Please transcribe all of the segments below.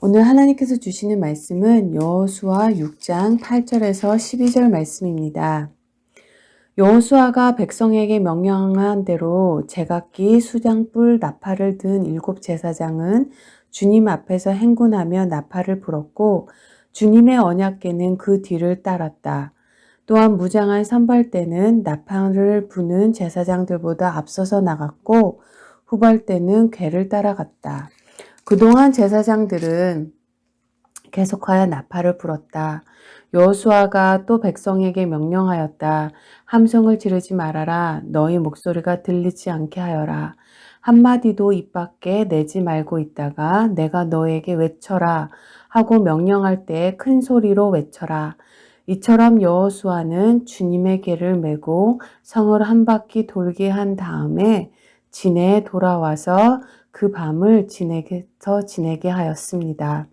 오늘 하나님께서 주시는 말씀은 여호수아 6장 8절에서 12절 말씀입니다. 여호수아가 백성에게 명령한 대로 제각기 수장뿔 나팔을 든 7 제사장은 주님 앞에서 행군하며 나팔을 불었고 주님의 언약궤는 그 뒤를 따랐다. 또한 무장한 선발대는 나팔을 부는 제사장들보다 앞서서 나갔고 후발대는 궤를 따라갔다. 그동안 제사장들은 계속하여 나팔을 불었다. 여호수아가 또 백성에게 명령하였다. 함성을 지르지 말아라. 너희 목소리가 들리지 않게 하여라. 한마디도 입 밖에 내지 말고 있다가 내가 너에게 외쳐라 하고 명령할 때 큰 소리로 외쳐라. 이처럼 여호수아는 주님의 궤를 메고 성을 한 바퀴 돌게 한 다음에 진해에 돌아와서 그 밤을 진에게서 지내게 하였습니다.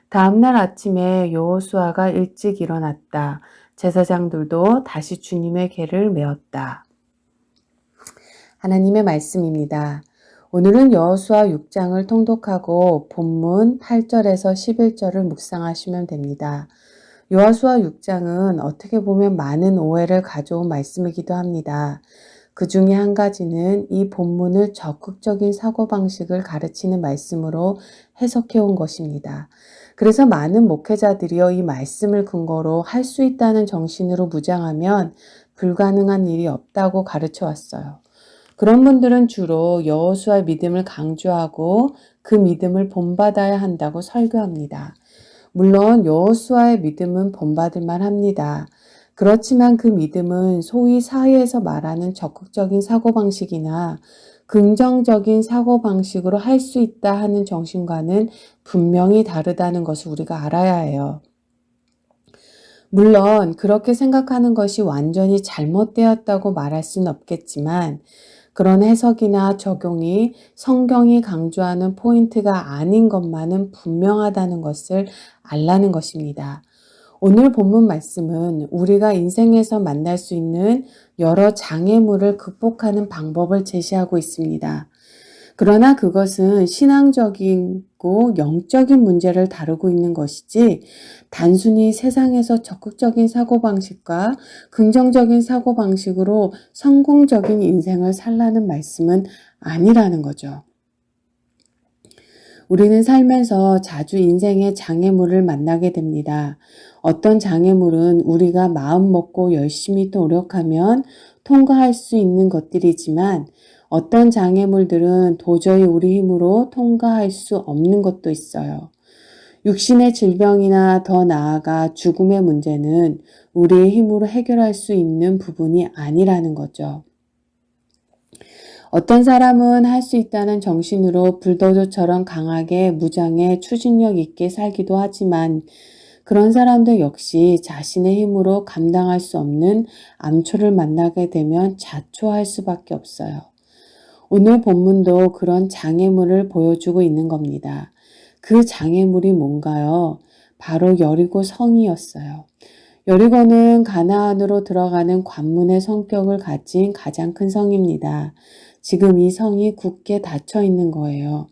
다음날 아침에 여호수아가 일찍 일어났다. 제사장들도 다시 주님의 궤를 메었다. 하나님의 말씀입니다. 오늘은 여호수아 6장을 통독하고 본문 8절에서 11절을 묵상하시면 됩니다. 여호수아 6장은 어떻게 보면 많은 오해를 가져온 말씀이기도 합니다. 그 중에 한 가지는 이 본문을 적극적인 사고방식을 가르치는 말씀으로 해석해 온 것입니다. 그래서 많은 목회자들이여 이 말씀을 근거로 할 수 있다는 정신으로 무장하면 불가능한 일이 없다고 가르쳐 왔어요. 그런 분들은 주로 여호수아의 믿음을 강조하고 그 믿음을 본받아야 한다고 설교합니다. 물론 여호수아의 믿음은 본받을 만합니다. 그렇지만 그 믿음은 소위 사회에서 말하는 적극적인 사고방식이나 긍정적인 사고방식으로 할 수 있다 하는 정신과는 분명히 다르다는 것을 우리가 알아야 해요. 물론 그렇게 생각하는 것이 완전히 잘못되었다고 말할 수는 없겠지만 그런 해석이나 적용이 성경이 강조하는 포인트가 아닌 것만은 분명하다는 것을 알라는 것입니다. 오늘 본문 말씀은 우리가 인생에서 만날 수 있는 여러 장애물을 극복하는 방법을 제시하고 있습니다. 그러나 그것은 신앙적이고 영적인 문제를 다루고 있는 것이지 단순히 세상에서 적극적인 사고방식과 긍정적인 사고방식으로 성공적인 인생을 살라는 말씀은 아니라는 거죠. 우리는 살면서 자주 인생의 장애물을 만나게 됩니다. 어떤 장애물은 우리가 마음 먹고 열심히 노력하면 통과할 수 있는 것들이지만 어떤 장애물들은 도저히 우리 힘으로 통과할 수 없는 것도 있어요. 육신의 질병이나 더 나아가 죽음의 문제는 우리의 힘으로 해결할 수 있는 부분이 아니라는 거죠. 어떤 사람은 할 수 있다는 정신으로 불도저처럼 강하게 무장해 추진력 있게 살기도 하지만 그런 사람들 역시 자신의 힘으로 감당할 수 없는 암초를 만나게 되면 자초할 수밖에 없어요. 오늘 본문도 그런 장애물을 보여주고 있는 겁니다. 그 장애물이 뭔가요? 바로 여리고 성이었어요. 여리고는 가나안으로 들어가는 관문의 성격을 가진 가장 큰 성입니다. 지금 이 성이 굳게 닫혀 있는 거예요.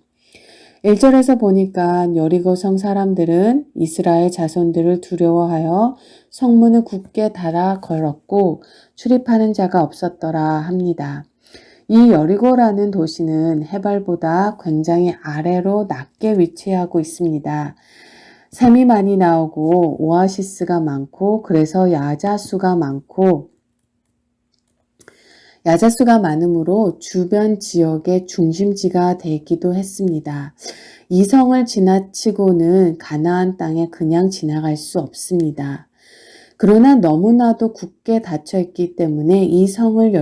1절에서 보니까 여리고 성 사람들은 이스라엘 자손들을 두려워하여 성문을 굳게 닫아 걸었고 출입하는 자가 없었더라 합니다. 이 여리고라는 도시는 해발보다 굉장히 아래로 낮게 위치하고 있습니다. 샘이 많이 나오고 오아시스가 많고 그래서 야자수가 많으므로 주변 지역의 중심지가 되기도 했습니다. 이 성을 지나치고는 가나안 땅에 그냥 지나갈 수 없습니다. 그러나 너무나도 굳게 닫혀 있기 때문에 이 성을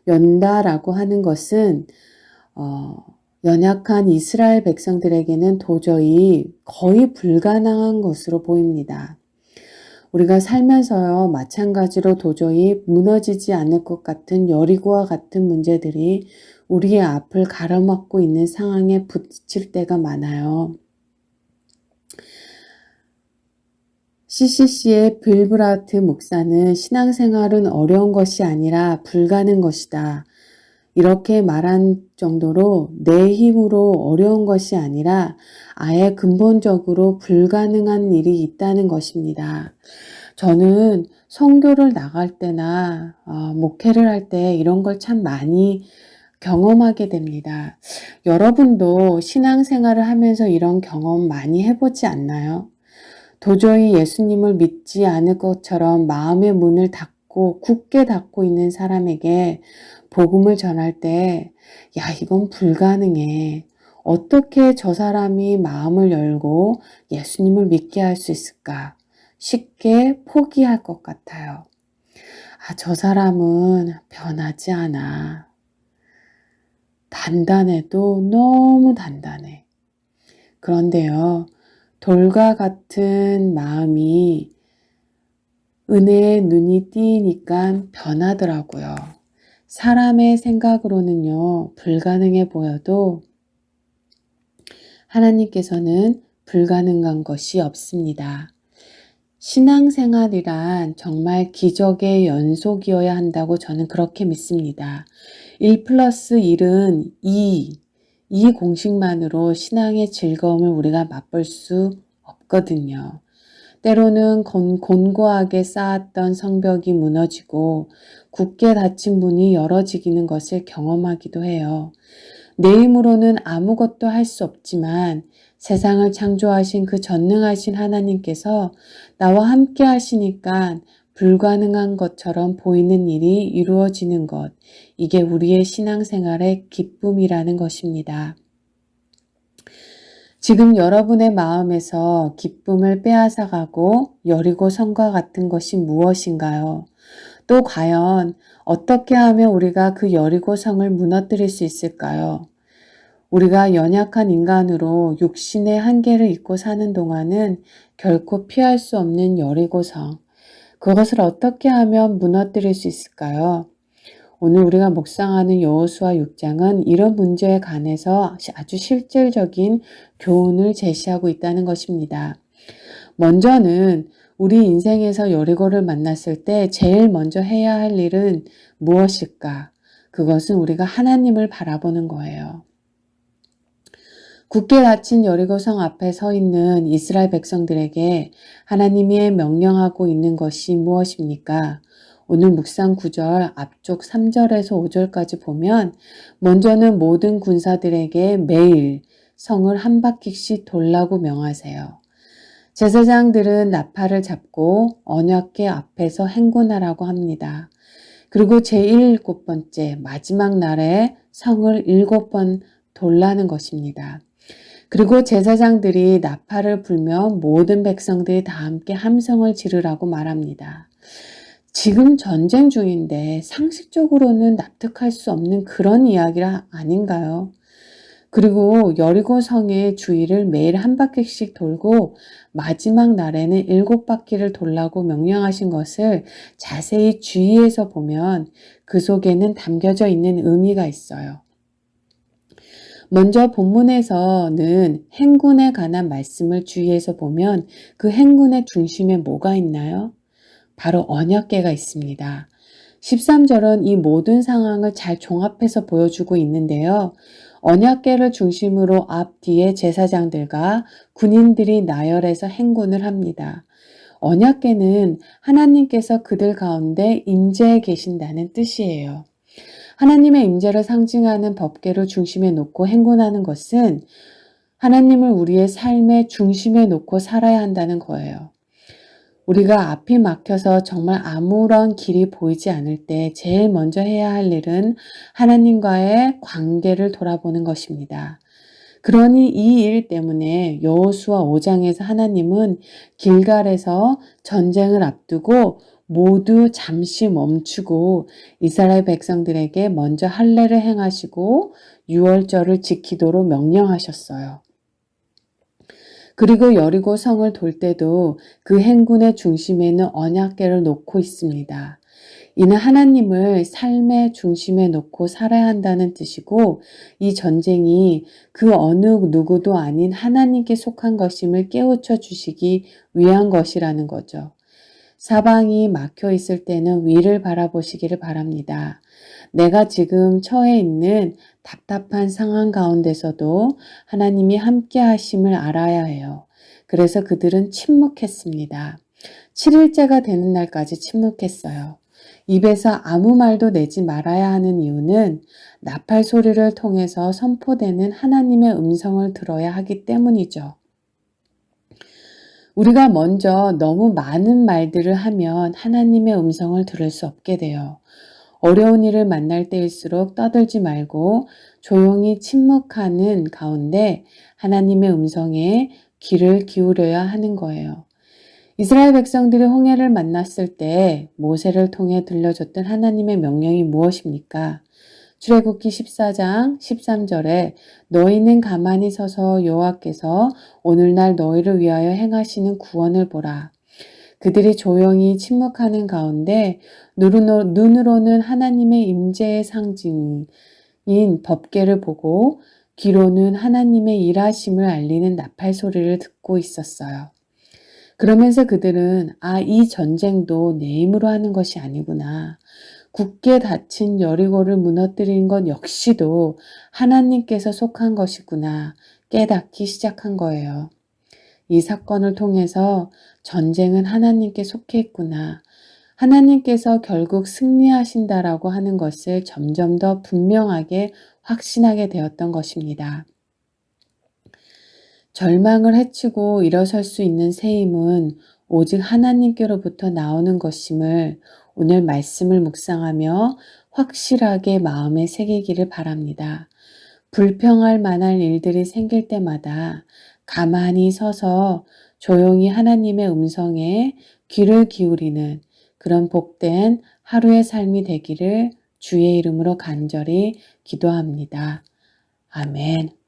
연다라고 하는 것은 연약한 이스라엘 백성들에게는 도저히 거의 불가능한 것으로 보입니다. 우리가 살면서요, 마찬가지로 도저히 무너지지 않을 것 같은 여리고와 같은 문제들이 우리의 앞을 가로막고 있는 상황에 부딪힐 때가 많아요. CCC의 빌브라트 목사는 신앙생활은 어려운 것이 아니라 불가능한 것이다. 이렇게 말한 정도로 내 힘으로 어려운 것이 아니라 아예 근본적으로 불가능한 일이 있다는 것입니다. 저는 선교를 나갈 때나 목회를 할 때 이런 걸 참 많이 경험하게 됩니다. 여러분도 신앙생활을 하면서 이런 경험 많이 해보지 않나요? 도저히 예수님을 믿지 않을 것처럼 마음의 문을 닫고 굳게 닫고 있는 사람에게 복음을 전할 때, 야, 이건 불가능해. 어떻게 저 사람이 마음을 열고 예수님을 믿게 할 수 있을까? 쉽게 포기할 것 같아요. 저 사람은 변하지 않아. 단단해도 너무 단단해. 그런데요, 돌과 같은 마음이 은혜의 눈이 띄니까 변하더라고요. 사람의 생각으로는요, 불가능해 보여도 하나님께서는 불가능한 것이 없습니다. 신앙생활이란 정말 기적의 연속이어야 한다고 저는 그렇게 믿습니다. 1 플러스 1은 2, 이 공식만으로 신앙의 즐거움을 우리가 맛볼 수 없거든요. 때로는 곤고하게 쌓았던 성벽이 무너지고 굳게 닫힌 문이 열어지기는 것을 경험하기도 해요. 내 힘으로는 아무것도 할 수 없지만 세상을 창조하신 그 전능하신 하나님께서 나와 함께 하시니까 불가능한 것처럼 보이는 일이 이루어지는 것, 이게 우리의 신앙생활의 기쁨이라는 것입니다. 지금 여러분의 마음에서 기쁨을 빼앗아가고 여리고 성과 같은 것이 무엇인가요? 또 과연 어떻게 하면 우리가 그 여리고 성을 무너뜨릴 수 있을까요? 우리가 연약한 인간으로 육신의 한계를 잊고 사는 동안은 결코 피할 수 없는 여리고 성, 그것을 어떻게 하면 무너뜨릴 수 있을까요? 오늘 우리가 묵상하는 여호수아 6장은 이런 문제에 관해서 아주 실질적인 교훈을 제시하고 있다는 것입니다. 먼저는 우리 인생에서 여리고를 만났을 때 제일 먼저 해야 할 일은 무엇일까? 그것은 우리가 하나님을 바라보는 거예요. 굳게 닫힌 여리고성 앞에 서 있는 이스라엘 백성들에게 하나님이 명령하고 있는 것이 무엇입니까? 오늘 묵상 9절 앞쪽 3절에서 5절까지 보면 먼저는 모든 군사들에게 매일 성을 한 바퀴씩 돌라고 명하세요. 제사장들은 나팔을 잡고 언약궤 앞에서 행군하라고 합니다. 그리고 제7번째 마지막 날에 성을 7번 돌라는 것입니다. 그리고 제사장들이 나팔을 불며 모든 백성들이 다 함께 함성을 지르라고 말합니다. 지금 전쟁 중인데 상식적으로는 납득할 수 없는 그런 이야기라 아닌가요? 그리고 여리고 성의 주위를 매일 한 바퀴씩 돌고 마지막 날에는 7바퀴를 돌라고 명령하신 것을 자세히 주의해서 보면 그 속에는 담겨져 있는 의미가 있어요. 먼저 본문에서는 행군에 관한 말씀을 주의해서 보면 그 행군의 중심에 뭐가 있나요? 바로 언약궤가 있습니다. 13절은 이 모든 상황을 잘 종합해서 보여주고 있는데요. 언약궤를 중심으로 앞뒤에 제사장들과 군인들이 나열해서 행군을 합니다. 언약궤는 하나님께서 그들 가운데 임재해 계신다는 뜻이에요. 하나님의 임재를 상징하는 법궤를 중심에 놓고 행군하는 것은 하나님을 우리의 삶의 중심에 놓고 살아야 한다는 거예요. 우리가 앞이 막혀서 정말 아무런 길이 보이지 않을 때 제일 먼저 해야 할 일은 하나님과의 관계를 돌아보는 것입니다. 그러니 이 일 때문에 여호수아 5장에서 하나님은 길갈에서 전쟁을 앞두고 모두 잠시 멈추고 이스라엘 백성들에게 먼저 할례를 행하시고 유월절을 지키도록 명령하셨어요. 그리고 여리고 성을 돌 때도 그 행군의 중심에는 언약궤를 놓고 있습니다. 이는 하나님을 삶의 중심에 놓고 살아야 한다는 뜻이고 이 전쟁이 그 어느 누구도 아닌 하나님께 속한 것임을 깨우쳐 주시기 위한 것이라는 거죠. 사방이 막혀 있을 때는 위를 바라보시기를 바랍니다. 내가 지금 처해 있는 답답한 상황 가운데서도 하나님이 함께 하심을 알아야 해요. 그래서 그들은 침묵했습니다. 7일째가 되는 날까지 침묵했어요. 입에서 아무 말도 내지 말아야 하는 이유는 나팔 소리를 통해서 선포되는 하나님의 음성을 들어야 하기 때문이죠. 우리가 먼저 너무 많은 말들을 하면 하나님의 음성을 들을 수 없게 돼요. 어려운 일을 만날 때일수록 떠들지 말고 조용히 침묵하는 가운데 하나님의 음성에 귀를 기울여야 하는 거예요. 이스라엘 백성들이 홍해를 만났을 때 모세를 통해 들려줬던 하나님의 명령이 무엇입니까? 출애굽기 14장 13절에 너희는 가만히 서서 여호와께서 오늘날 너희를 위하여 행하시는 구원을 보라. 그들이 조용히 침묵하는 가운데 눈으로는 하나님의 임재의 상징인 법궤를 보고 귀로는 하나님의 일하심을 알리는 나팔 소리를 듣고 있었어요. 그러면서 그들은 이 전쟁도 내 힘으로 하는 것이 아니구나. 굳게 닫힌 여리고를 무너뜨린 것 역시도 하나님께서 속한 것이구나 깨닫기 시작한 거예요. 이 사건을 통해서 전쟁은 하나님께 속해 있구나. 하나님께서 결국 승리하신다라고 하는 것을 점점 더 분명하게 확신하게 되었던 것입니다. 절망을 헤치고 일어설 수 있는 새 힘은 오직 하나님께로부터 나오는 것임을 오늘 말씀을 묵상하며 확실하게 마음에 새기기를 바랍니다. 불평할 만한 일들이 생길 때마다 가만히 서서 조용히 하나님의 음성에 귀를 기울이는 그런 복된 하루의 삶이 되기를 주의 이름으로 간절히 기도합니다. 아멘.